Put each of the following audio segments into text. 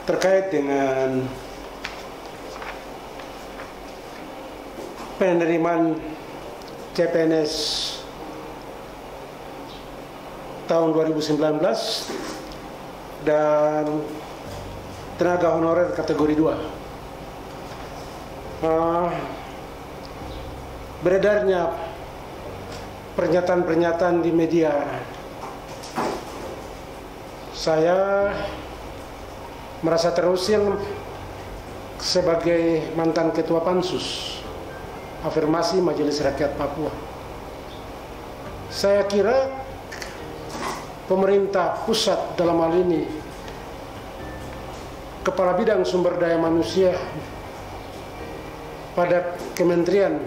terkait dengan penerimaan CPNS tahun 2019 dan tenaga honorer kategori 2. Beredarnya pernyataan-pernyataan di media, saya merasa terusir sebagai mantan ketua Pansus Afirmasi Majelis Rakyat Papua. Saya kira pemerintah pusat dalam hal ini, Kepala Bidang Sumber Daya Manusia pada Kementerian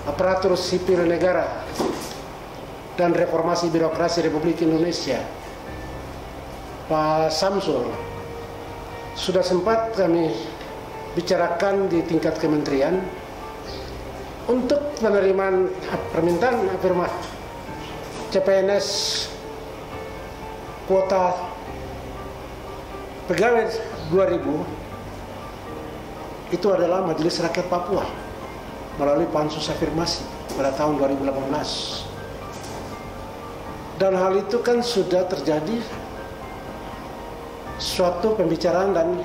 Aparatur Sipil Negara dan Reformasi Birokrasi Republik Indonesia, Pak Samsul, sudah sempat kami bicarakan di tingkat kementerian untuk penerimaan permintaan afirmasi CPNS kuota pegawai 2000 itu adalah Majelis Rakyat Papua melalui Pansus Afirmasi pada tahun 2018. Dan hal itu kan sudah terjadi suatu pembicaraan dan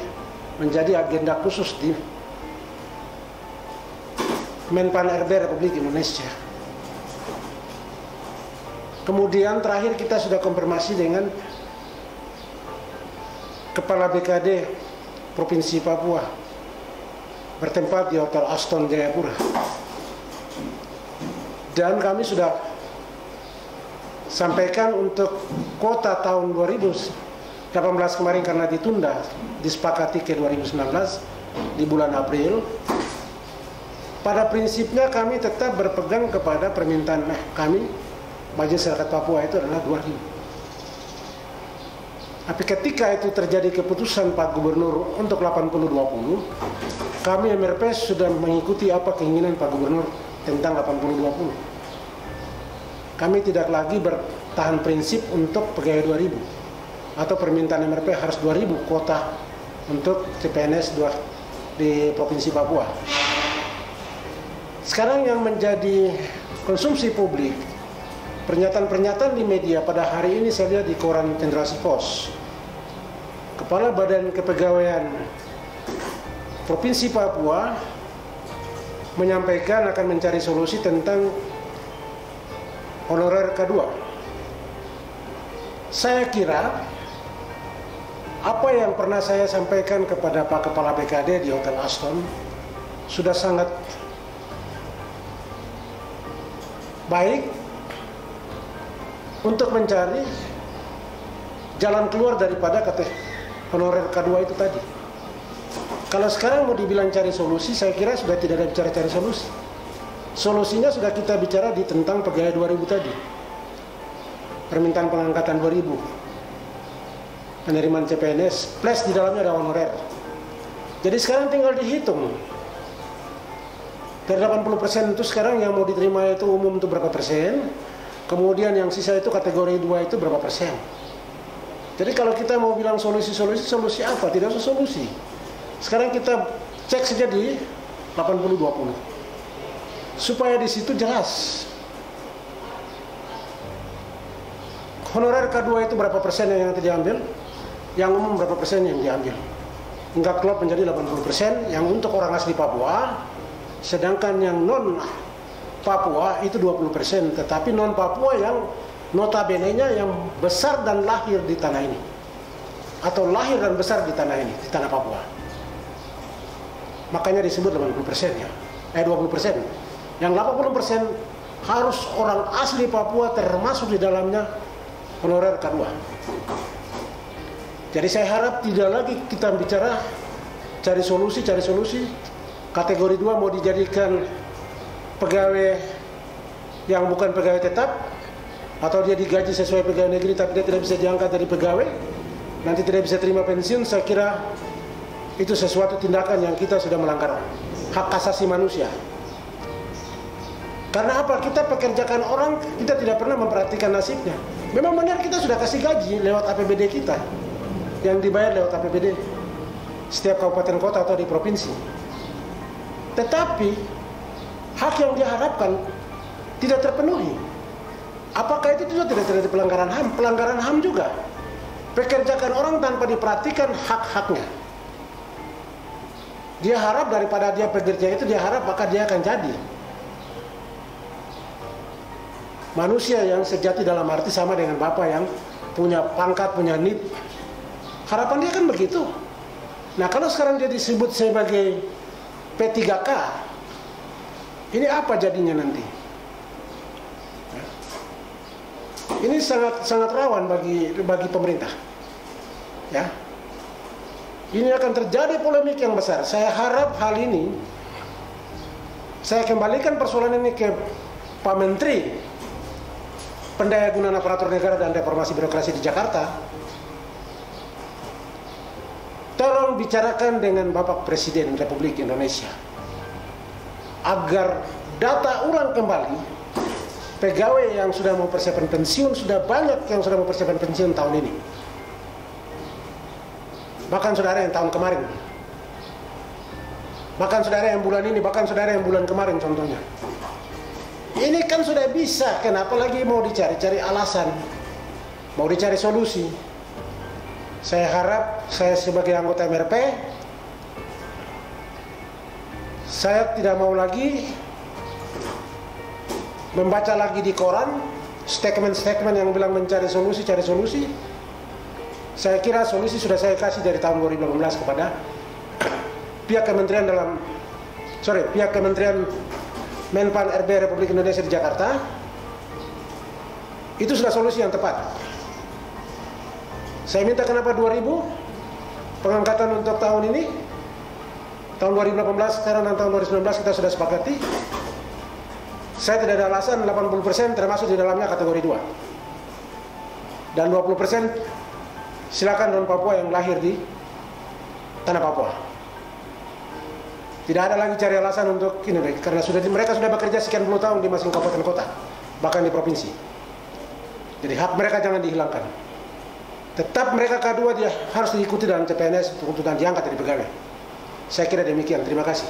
menjadi agenda khusus di Menpan RB Republik Indonesia. Kemudian terakhir kita sudah konfirmasi dengan Kepala BKD Provinsi Papua bertempat di Hotel Aston Jayapura. Dan kami sudah sampaikan untuk kuota tahun 2018 kemarin karena ditunda, disepakati ke 2019 di bulan April. Pada prinsipnya kami tetap berpegang kepada permintaan kami, Majelis Rakyat Papua itu adalah 2000. Tapi ketika itu terjadi keputusan Pak Gubernur untuk 80-20, kami MRP sudah mengikuti apa keinginan Pak Gubernur tentang 80-20. Kami tidak lagi bertahan prinsip untuk pegawai 2000 atau permintaan MRP harus 2000 kuota untuk CPNS di Provinsi Papua. Sekarang yang menjadi konsumsi publik, pernyataan-pernyataan di media pada hari ini saya lihat di koran Generasi Pos, Kepala Badan Kepegawaian Provinsi Papua menyampaikan akan mencari solusi tentang honorer K2. Saya kira apa yang pernah saya sampaikan kepada Pak Kepala BKD di Hotel Aston sudah sangat baik untuk mencari jalan keluar daripada honorer K2 itu tadi. Kalau sekarang mau dibilang cari solusi, saya kira sudah tidak ada bicara cari solusi. Solusinya sudah kita bicara di tentang pegawai 2000 tadi. Permintaan pengangkatan 2000. Penerimaan CPNS plus di dalamnya ada honorer. Jadi sekarang tinggal dihitung. Dari 80% itu sekarang yang mau diterima itu umum itu berapa persen. Kemudian yang sisa itu kategori 2 itu berapa persen. Jadi kalau kita mau bilang solusi apa? Tidak ada solusi. Sekarang kita cek saja di 80-20. Supaya di situ jelas honorer K2 itu berapa persen yang diambil, yang umum berapa persen yang diambil, hingga klop menjadi 80% yang untuk orang asli Papua, sedangkan yang non Papua itu 20%, tetapi non Papua yang notabene-nya yang besar dan lahir di tanah ini, atau lahir dan besar di tanah ini, di tanah Papua, makanya disebut 80% ya, 20%. Yang 80% harus orang asli Papua termasuk di dalamnya honorer K2. Jadi saya harap tidak lagi kita bicara cari solusi. Kategori 2 mau dijadikan pegawai yang bukan pegawai tetap, atau dia digaji sesuai pegawai negeri tapi dia tidak bisa diangkat dari pegawai, nanti tidak bisa terima pensiun. Saya kira itu sesuatu tindakan yang kita sudah melanggar hak asasi manusia. Karena apa? Kita pekerjakan orang, kita tidak pernah memperhatikan nasibnya. Memang benar kita sudah kasih gaji lewat APBD kita, yang dibayar lewat APBD setiap kabupaten kota atau di provinsi. Tetapi hak yang diharapkan tidak terpenuhi. Apakah itu juga tidak terjadi pelanggaran HAM? Pelanggaran HAM juga. Pekerjakan orang tanpa diperhatikan hak-haknya. Dia harap daripada dia bekerja itu, dia harap maka dia akan jadi manusia yang sejati, dalam arti sama dengan bapak yang punya pangkat, punya NIP. Harapan dia kan begitu. Nah, kalau sekarang dia disebut sebagai P3K, ini apa jadinya nanti? Ini sangat rawan bagi pemerintah. Ya. Ini akan terjadi polemik yang besar. Saya harap hal ini, saya kembalikan persoalan ini ke Pak Menteri Pendayagunaan Aparatur Negara dan Reformasi Birokrasi di Jakarta. Tolong bicarakan dengan Bapak Presiden Republik Indonesia agar data ulang kembali pegawai yang sudah mau persiapan pensiun. Sudah banyak yang sudah mau persiapan pensiun tahun ini, bahkan saudara yang tahun kemarin, bahkan saudara yang bulan ini, bahkan saudara yang bulan kemarin contohnya. Ini kan sudah bisa, kenapa lagi mau dicari-cari alasan, mau dicari solusi? Saya harap saya sebagai anggota MRP, saya tidak mau lagi membaca lagi di koran statement-statement yang bilang mencari solusi, cari solusi. Saya kira solusi sudah saya kasih dari tahun 2018 kepada pihak Kementerian Menpan RB Republik Indonesia di Jakarta. Itu sudah solusi yang tepat. Saya minta kenapa 2000 pengangkatan untuk tahun ini, tahun 2018 sekarang dan tahun 2019 kita sudah sepakati. Saya tidak ada alasan 80% termasuk di dalamnya kategori 2. Dan 20% silakan non Papua yang lahir di tanah Papua. Tidak ada lagi cari alasan untuk ini, karena mereka sudah bekerja sekian puluh tahun di masing kabupaten kota, bahkan di provinsi. Jadi hak mereka jangan dihilangkan. Tetap mereka K2 dia harus diikuti dalam CPNS untuk tuntutan diangkat dari pegawai. Saya kira demikian. Terima kasih.